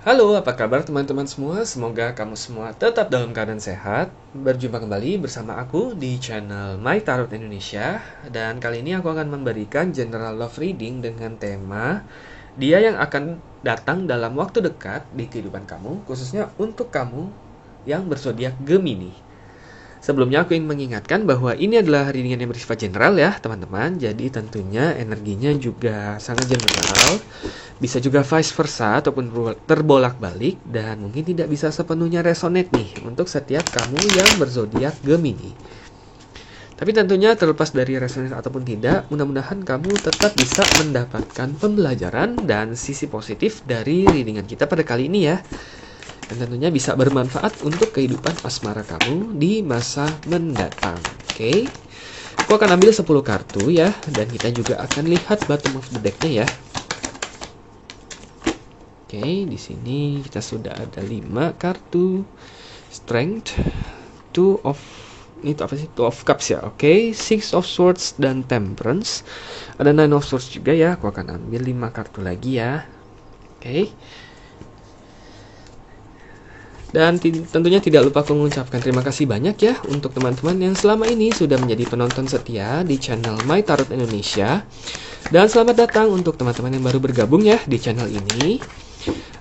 Halo, apa kabar teman-teman semua? Semoga kamu semua tetap dalam keadaan sehat. Berjumpa kembali bersama aku di channel My Tarot Indonesia. Dan kali ini aku akan memberikan general love reading dengan tema dia yang akan datang dalam waktu dekat di kehidupan kamu, khususnya untuk kamu yang berzodiak Gemini. Sebelumnya aku ingin mengingatkan bahwa ini adalah readingan yang bersifat general ya teman-teman. Jadi tentunya energinya juga sangat general. Bisa juga vice versa ataupun terbolak-balik. Dan mungkin tidak bisa sepenuhnya resonate nih untuk setiap kamu yang berzodiak Gemini. Tapi tentunya terlepas dari resonate ataupun tidak, mudah-mudahan kamu tetap bisa mendapatkan pembelajaran dan sisi positif dari readingan kita pada kali ini ya. Dan tentunya bisa bermanfaat untuk kehidupan asmara kamu di masa mendatang. Oke. Aku akan ambil 10 kartu ya, dan kita juga akan lihat bottom of the deck-nya ya. Oke, di sini kita sudah ada 5 kartu. Strength, Two of Cups ya. Oke, Six of Swords dan Temperance. Ada Nine of Swords juga ya. Aku akan ambil 5 kartu lagi ya. Oke. Dan tentunya tidak lupa aku mengucapkan terima kasih banyak ya untuk teman-teman yang selama ini sudah menjadi penonton setia di channel My Tarot Indonesia. Dan selamat datang untuk teman-teman yang baru bergabung ya di channel ini.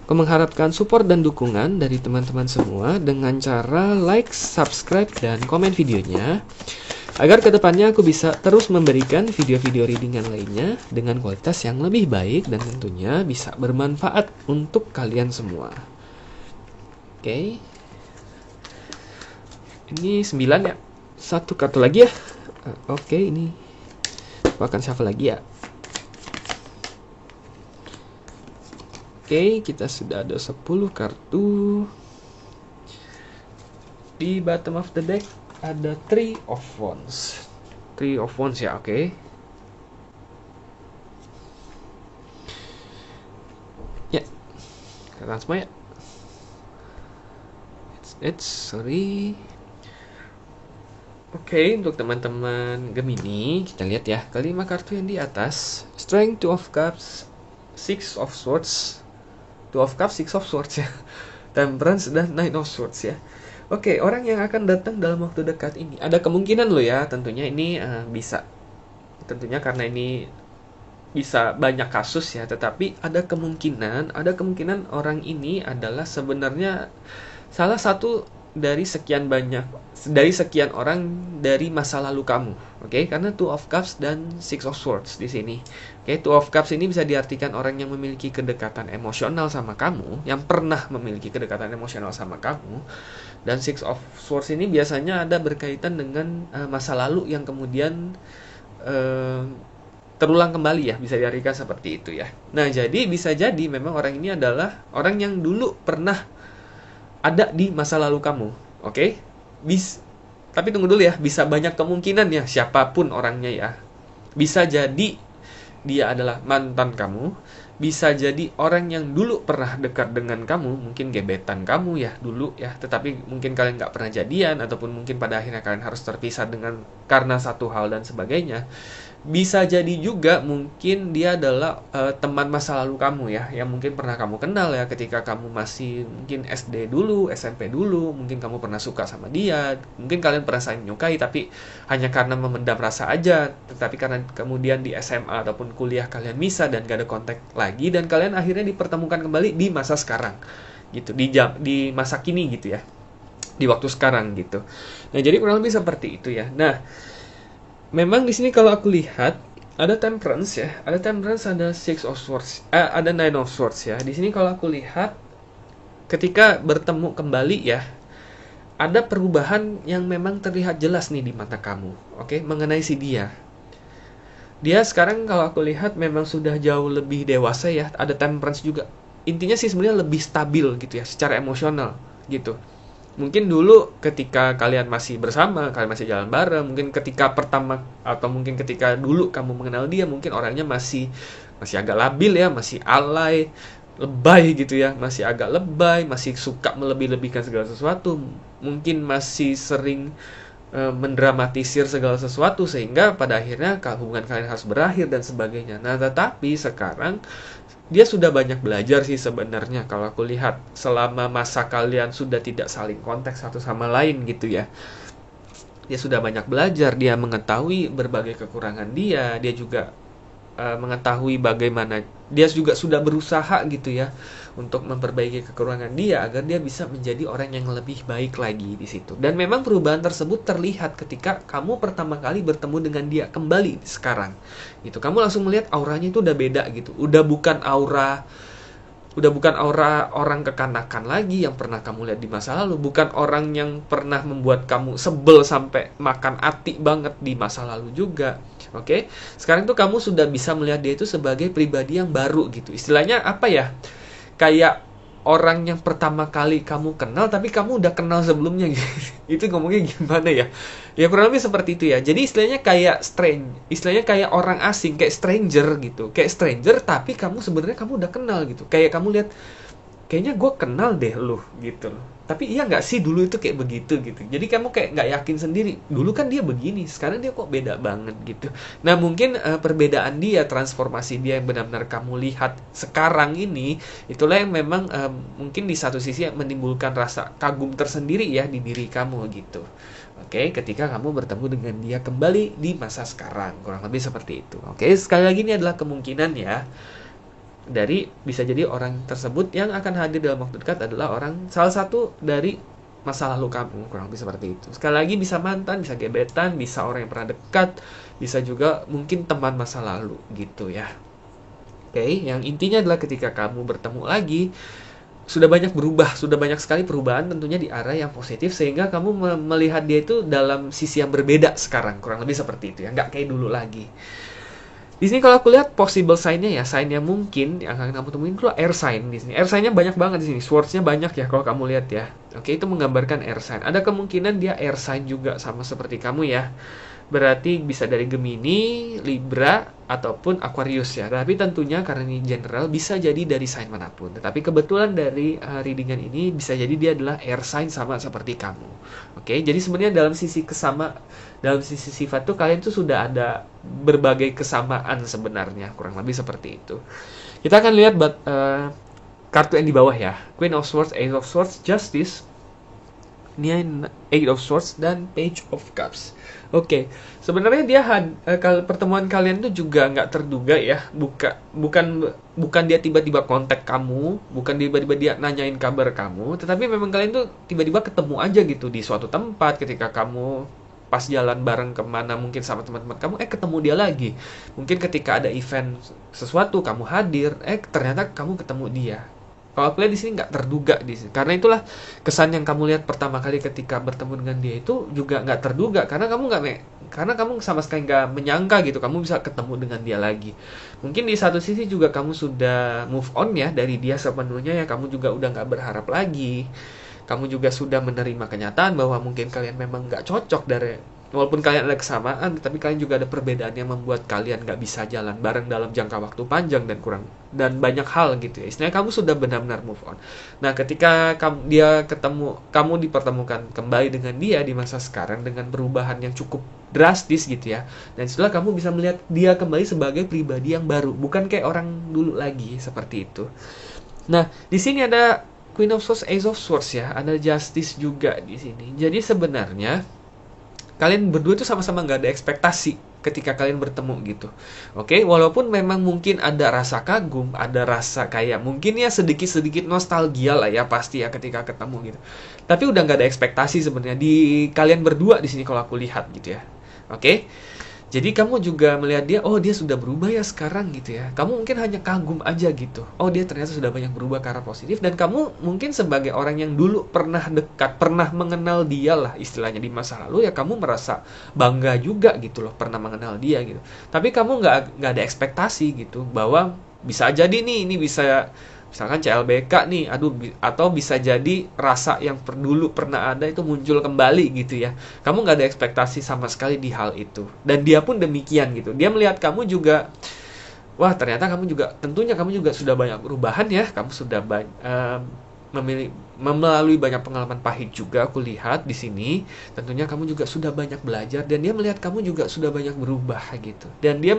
Aku mengharapkan support dan dukungan dari teman-teman semua dengan cara like, subscribe, dan komen videonya. Agar kedepannya aku bisa terus memberikan video-video readingan lainnya dengan kualitas yang lebih baik dan tentunya bisa bermanfaat untuk kalian semua. Oke. Ini 9 ya. 1 kartu lagi ya. Oke, ini aku akan shuffle lagi ya. Oke, kita sudah ada 10 kartu. Di bottom of the deck ada Three of Wands. Three of Wands ya, oke. Ya. Kalian semua ya. Sorry. Oke, untuk teman-teman Gemini, kita lihat ya, kelima kartu yang di atas. Strength, Two of Cups, Six of Swords. Two of Cups, Six of Swords ya. Temperance dan Nine of Swords ya. Oke, orang yang akan datang dalam waktu dekat ini. Ada kemungkinan loh ya, tentunya ini bisa. Tentunya karena ini bisa banyak kasus ya, tetapi ada kemungkinan orang ini adalah sebenarnya salah satu dari sekian orang dari masa lalu kamu. Oke, karena Two of Cups dan Six of Swords di sini. Oke, Two of Cups ini bisa diartikan orang yang memiliki kedekatan emosional sama kamu, yang pernah memiliki kedekatan emosional sama kamu. Dan Six of Swords ini biasanya ada berkaitan dengan masa lalu yang kemudian terulang kembali ya, bisa diartikan seperti itu ya. Nah, jadi bisa jadi memang orang ini adalah orang yang dulu pernah ada di masa lalu kamu. Oke? Tapi tunggu dulu ya, bisa banyak kemungkinan ya siapapun orangnya ya. Bisa jadi dia adalah mantan kamu, bisa jadi orang yang dulu pernah dekat dengan kamu, mungkin gebetan kamu ya dulu ya, tetapi mungkin kalian nggak pernah jadian, ataupun mungkin pada akhirnya kalian harus terpisah karena satu hal dan sebagainya. Bisa jadi juga mungkin dia adalah teman masa lalu kamu ya, yang mungkin pernah kamu kenal ya ketika kamu masih mungkin SD dulu, SMP dulu, mungkin kamu pernah suka sama dia, mungkin kalian pernah saling menyukai tapi hanya karena memendam rasa aja, tetapi karena kemudian di SMA ataupun kuliah kalian misah dan gak ada kontak lagi, dan kalian akhirnya dipertemukan kembali di masa sekarang gitu, di masa kini gitu ya, di waktu sekarang gitu. Nah, jadi kurang lebih seperti itu ya. Nah, memang di sini kalau aku lihat ada Temperance ya, ada Six of Swords, ada Nine of Swords ya. Di sini kalau aku lihat ketika bertemu kembali ya, ada perubahan yang memang terlihat jelas nih di mata kamu. Oke, mengenai si dia. Dia sekarang kalau aku lihat memang sudah jauh lebih dewasa ya, ada Temperance juga. Intinya sih sebenarnya lebih stabil gitu ya, secara emosional gitu. Mungkin dulu ketika kalian masih bersama, kalian masih jalan bareng, mungkin ketika pertama atau mungkin ketika dulu kamu mengenal dia, mungkin orangnya masih agak labil ya, masih alay, lebay gitu ya, masih agak lebay, masih suka melebih-lebihkan segala sesuatu, mungkin masih sering mendramatisir segala sesuatu sehingga pada akhirnya hubungan kalian harus berakhir dan sebagainya. Nah, tetapi sekarang dia sudah banyak belajar sih sebenarnya kalau aku lihat selama masa kalian sudah tidak saling kontak satu sama lain gitu ya. Dia sudah banyak belajar, dia mengetahui berbagai kekurangan dia juga mengetahui bagaimana dia juga sudah berusaha gitu ya untuk memperbaiki kekurangan dia agar dia bisa menjadi orang yang lebih baik lagi di situ. Dan memang perubahan tersebut terlihat ketika kamu pertama kali bertemu dengan dia kembali sekarang. Gitu. Kamu langsung melihat auranya itu udah beda gitu. Udah bukan aura orang kekanakan lagi yang pernah kamu lihat di masa lalu, bukan orang yang pernah membuat kamu sebel sampai makan hati banget di masa lalu juga. Oke? Sekarang tuh kamu sudah bisa melihat dia itu sebagai pribadi yang baru gitu. Istilahnya apa ya? Kayak orang yang pertama kali kamu kenal tapi kamu udah kenal sebelumnya gitu. Itu ngomongnya gimana ya? Ya kurang lebih seperti itu ya. Jadi istilahnya kayak istilahnya kayak orang asing, kayak stranger gitu. Kayak stranger tapi kamu sebenarnya kamu udah kenal gitu. Kayak kamu lihat kayaknya gue kenal deh lu gitu loh. Tapi iya nggak sih dulu itu kayak begitu gitu. Jadi kamu kayak nggak yakin sendiri. Dulu kan dia begini, sekarang dia kok beda banget gitu. Nah mungkin perbedaan dia, transformasi dia yang benar-benar kamu lihat sekarang ini, itulah yang memang mungkin di satu sisi menimbulkan rasa kagum tersendiri ya di diri kamu gitu. Oke, ketika kamu bertemu dengan dia kembali di masa sekarang, kurang lebih seperti itu. Oke, sekali lagi ini adalah kemungkinan ya. Bisa jadi orang tersebut yang akan hadir dalam waktu dekat adalah salah satu dari masa lalu kamu, kurang lebih seperti itu. Sekali lagi bisa mantan, bisa gebetan, bisa orang yang pernah dekat, bisa juga mungkin teman masa lalu gitu ya. Oke, yang intinya adalah ketika kamu bertemu lagi sudah banyak berubah, sudah banyak sekali perubahan tentunya di arah yang positif sehingga kamu melihat dia itu dalam sisi yang berbeda sekarang, kurang lebih seperti itu ya, nggak kayak dulu lagi. Di sini kalau aku lihat possible sign-nya ya, sign-nya mungkin yang akan kamu temuin itu air sign di sini. Air sign-nya banyak banget di sini. Swords-nya banyak ya kalau kamu lihat ya. Oke, itu menggambarkan air sign. Ada kemungkinan dia air sign juga sama seperti kamu ya. Berarti bisa dari Gemini, Libra, ataupun Aquarius ya. Tapi tentunya karena ini general bisa jadi dari sign manapun. Tetapi kebetulan dari readingan ini bisa jadi dia adalah air sign sama seperti kamu. Oke, jadi sebenarnya dalam sisi sifat tuh kalian tuh sudah ada berbagai kesamaan sebenarnya, kurang lebih seperti itu. Kita akan lihat kartu yang di bawah ya. Queen of Swords, Ace of Swords, Justice, Eight of Swords, dan Page of Cups. Oke, sebenarnya pertemuan kalian tuh juga nggak terduga ya. Bukan dia tiba-tiba kontak kamu, bukan tiba-tiba dia nanyain kabar kamu, tetapi memang kalian tuh tiba-tiba ketemu aja gitu di suatu tempat ketika kamu pas jalan bareng kemana mungkin sama teman-teman kamu, ketemu dia lagi. Mungkin ketika ada event sesuatu kamu hadir, ternyata kamu ketemu dia. Kalau aku lihat di sini nggak terduga di sini. Karena itulah kesan yang kamu lihat pertama kali ketika bertemu dengan dia itu juga nggak terduga karena kamu sama sekali nggak menyangka gitu kamu bisa ketemu dengan dia lagi. Mungkin di satu sisi juga kamu sudah move on ya dari dia sepenuhnya ya, kamu juga udah nggak berharap lagi. Kamu juga sudah menerima kenyataan bahwa mungkin kalian memang nggak cocok walaupun kalian ada kesamaan, tapi kalian juga ada perbedaan yang membuat kalian nggak bisa jalan bareng dalam jangka waktu panjang dan banyak hal gitu ya. Istilahnya kamu sudah benar-benar move on. Nah, ketika kamu dipertemukan kembali dengan dia di masa sekarang dengan perubahan yang cukup drastis gitu ya. Dan setelah kamu bisa melihat dia kembali sebagai pribadi yang baru, bukan kayak orang dulu lagi seperti itu. Nah, di sini ada Queen of Swords, Ace of Swords ya, ada Justice juga di sini. Jadi sebenarnya kalian berdua tuh sama-sama nggak ada ekspektasi ketika kalian bertemu gitu. Oke, walaupun memang mungkin ada rasa kagum, ada rasa kayak mungkin ya sedikit-sedikit nostalgia lah ya pasti ya ketika ketemu gitu. Tapi udah nggak ada ekspektasi sebenarnya di kalian berdua di sini kalau aku lihat gitu ya. Oke. Jadi kamu juga melihat dia, oh dia sudah berubah ya sekarang gitu ya. Kamu mungkin hanya kagum aja gitu. Oh dia ternyata sudah banyak berubah ke arah positif. Dan kamu mungkin sebagai orang yang dulu pernah dekat, pernah mengenal dia lah istilahnya di masa lalu ya, kamu merasa bangga juga gitu loh pernah mengenal dia gitu. Tapi kamu nggak ada ekspektasi gitu bahwa bisa jadi ini bisa misalkan CLBK nih, atau bisa jadi rasa yang dulu pernah ada itu muncul kembali gitu ya. Kamu nggak ada ekspektasi sama sekali di hal itu. Dan dia pun demikian gitu. Dia melihat kamu juga, wah ternyata tentunya kamu juga sudah banyak perubahan ya. Kamu sudah melalui banyak pengalaman pahit juga aku lihat di sini. Tentunya kamu juga sudah banyak belajar dan dia melihat kamu juga sudah banyak berubah gitu. Dan dia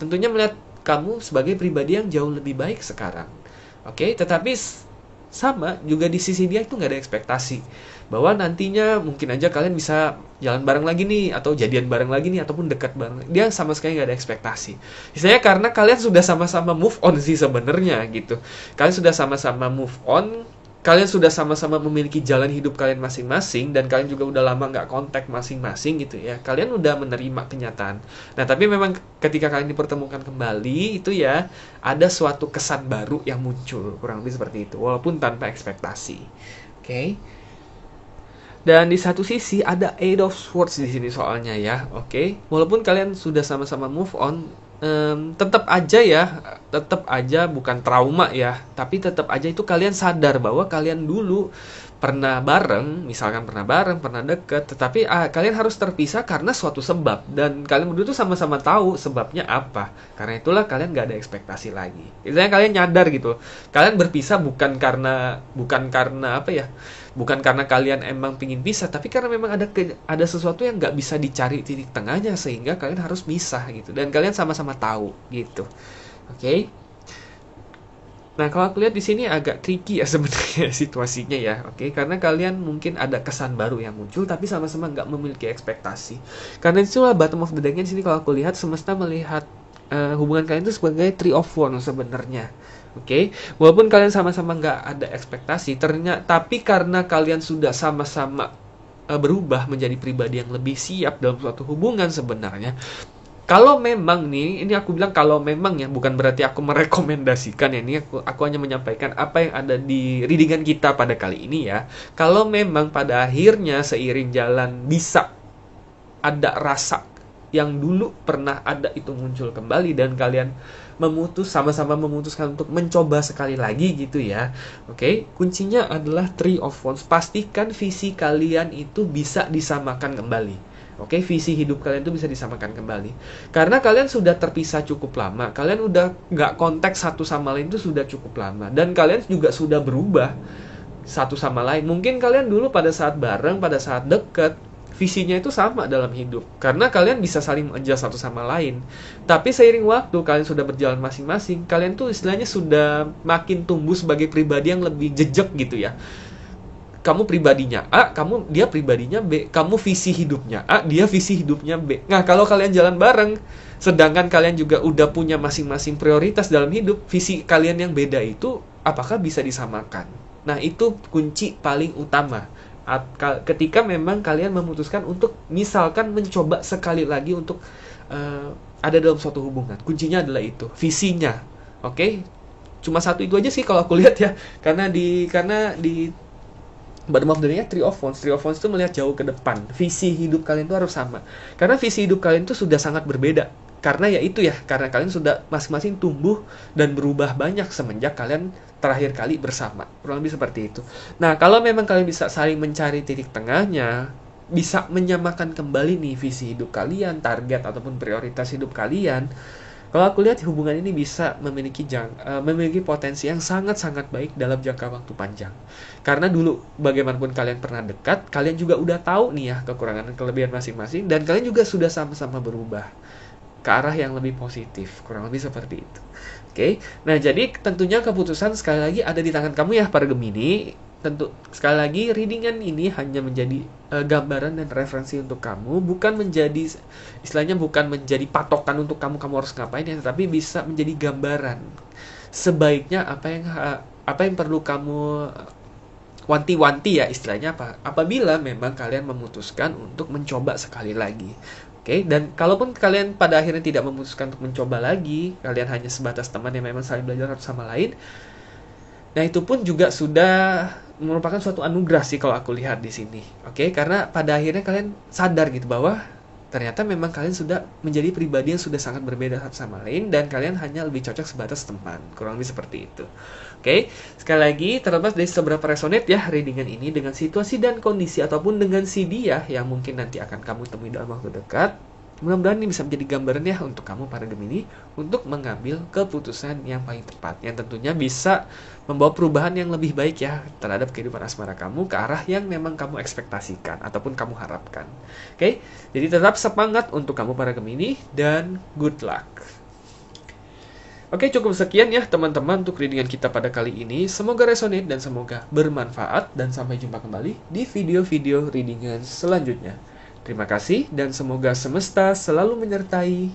tentunya melihat kamu sebagai pribadi yang jauh lebih baik sekarang. Oke, tetapi sama juga di sisi dia itu nggak ada ekspektasi bahwa nantinya mungkin aja kalian bisa jalan bareng lagi nih, atau jadian bareng lagi nih, ataupun dekat bareng. Dia sama sekali nggak ada ekspektasi. Misalnya karena kalian sudah sama-sama move on sih sebenarnya gitu. Kalian sudah sama-sama move on, kalian sudah sama-sama memiliki jalan hidup kalian masing-masing, dan kalian juga udah lama nggak kontak masing-masing gitu ya. Kalian udah menerima kenyataan. Nah, tapi memang ketika kalian dipertemukan kembali, itu ya ada suatu kesan baru yang muncul, kurang lebih seperti itu, walaupun tanpa ekspektasi. Oke. Dan di satu sisi ada Eight of Swords di sini soalnya ya, oke. Walaupun kalian sudah sama-sama move on, tetap aja bukan trauma ya, tapi tetap aja itu kalian sadar bahwa kalian dulu pernah bareng, misalkan pernah bareng, pernah deket, tetapi kalian harus terpisah karena suatu sebab, dan kalian berdua tuh sama-sama tahu sebabnya apa. Karena itulah kalian gak ada ekspektasi lagi. Misalnya kalian nyadar gitu, kalian berpisah bukan karena apa ya, bukan karena kalian emang pingin pisah, tapi karena memang ada sesuatu yang nggak bisa dicari titik tengahnya, sehingga kalian harus pisah gitu, dan kalian sama-sama tahu gitu. Oke. Nah, kalau aku lihat di sini agak tricky ya sebenarnya situasinya ya, oke, karena kalian mungkin ada kesan baru yang muncul, tapi sama-sama nggak memiliki ekspektasi. Karena itulah bottom of the deck-nya di sini, kalau aku lihat semesta melihat hubungan kalian itu sebagai Three of Wands sebenarnya. Oke, walaupun kalian sama-sama nggak ada ekspektasi, ternyata tapi karena kalian sudah sama-sama berubah menjadi pribadi yang lebih siap dalam suatu hubungan sebenarnya. Kalau memang nih, ini aku bilang kalau memang ya, bukan berarti aku merekomendasikan ya, ini aku hanya menyampaikan apa yang ada di readingan kita pada kali ini ya. Kalau memang pada akhirnya seiring jalan bisa ada rasa yang dulu pernah ada itu muncul kembali, dan kalian sama-sama memutuskan untuk mencoba sekali lagi gitu ya. Oke, kuncinya adalah Three of Wands. Pastikan visi kalian itu bisa disamakan kembali. Oke, visi hidup kalian itu bisa disamakan kembali. Karena kalian sudah terpisah cukup lama, kalian udah nggak kontak satu sama lain itu sudah cukup lama, dan kalian juga sudah berubah satu sama lain. Mungkin kalian dulu pada saat bareng, pada saat deket, visinya itu sama dalam hidup, karena kalian bisa saling adjust satu sama lain. Tapi seiring waktu kalian sudah berjalan masing-masing, kalian tuh istilahnya sudah makin tumbuh sebagai pribadi yang lebih jejak gitu ya. Kamu pribadinya A, dia pribadinya B, kamu visi hidupnya A, dia visi hidupnya B. Nah, kalau kalian jalan bareng, sedangkan kalian juga udah punya masing-masing prioritas dalam hidup, visi kalian yang beda itu apakah bisa disamakan? Nah, itu kunci paling utama. Ketika memang kalian memutuskan untuk misalkan mencoba sekali lagi untuk ada dalam suatu hubungan, kuncinya adalah itu, visinya. Oke? Cuma satu itu aja sih kalau aku lihat ya, karena di bottom of the day-nya Three of Wands. Three of Wands itu melihat jauh ke depan. Visi hidup kalian itu harus sama. Karena visi hidup kalian itu sudah sangat berbeda. Karena ya itu ya, karena kalian sudah masing-masing tumbuh dan berubah banyak semenjak kalian terakhir kali bersama. Kurang lebih seperti itu. Nah, kalau memang kalian bisa saling mencari titik tengahnya, bisa menyamakan kembali nih visi hidup kalian, target ataupun prioritas hidup kalian, kalau aku lihat hubungan ini bisa memiliki potensi yang sangat-sangat baik dalam jangka waktu panjang. Karena dulu bagaimanapun kalian pernah dekat, kalian juga udah tahu nih ya kekurangan dan kelebihan masing-masing, dan kalian juga sudah sama-sama berubah ke arah yang lebih positif. Kurang lebih seperti itu. Oke. Nah, jadi tentunya keputusan sekali lagi ada di tangan kamu ya para Gemini. Tentu sekali lagi readingan ini hanya menjadi gambaran dan referensi untuk kamu, bukan menjadi istilahnya bukan menjadi patokan untuk kamu harus ngapain ya, tapi bisa menjadi gambaran sebaiknya apa yang perlu kamu wanti-wanti ya istilahnya apa, apabila memang kalian memutuskan untuk mencoba sekali lagi. Oke, dan kalaupun kalian pada akhirnya tidak memutuskan untuk mencoba lagi, kalian hanya sebatas teman yang memang saling belajar satu sama lain, nah itu pun juga sudah merupakan suatu anugerah sih kalau aku lihat di sini. Oke, karena pada akhirnya kalian sadar gitu bahwa ternyata memang kalian sudah menjadi pribadi yang sudah sangat berbeda satu sama lain, dan kalian hanya lebih cocok sebatas teman. Kurang lebih seperti itu. Oke, sekali lagi terlepas dari seberapa resonate ya readingan ini dengan situasi dan kondisi ataupun dengan si dia yang mungkin nanti akan kamu temui dalam waktu dekat, mudah-mudahan ini bisa menjadi gambaran ya untuk kamu para Gemini untuk mengambil keputusan yang paling tepat, yang tentunya bisa membawa perubahan yang lebih baik ya terhadap kehidupan asmara kamu ke arah yang memang kamu ekspektasikan ataupun kamu harapkan. Oke, jadi tetap semangat untuk kamu para Gemini dan good luck. Oke, cukup sekian ya teman-teman untuk readingan kita pada kali ini. Semoga resonate dan semoga bermanfaat. Dan sampai jumpa kembali di video-video readingan selanjutnya. Terima kasih dan semoga semesta selalu menyertai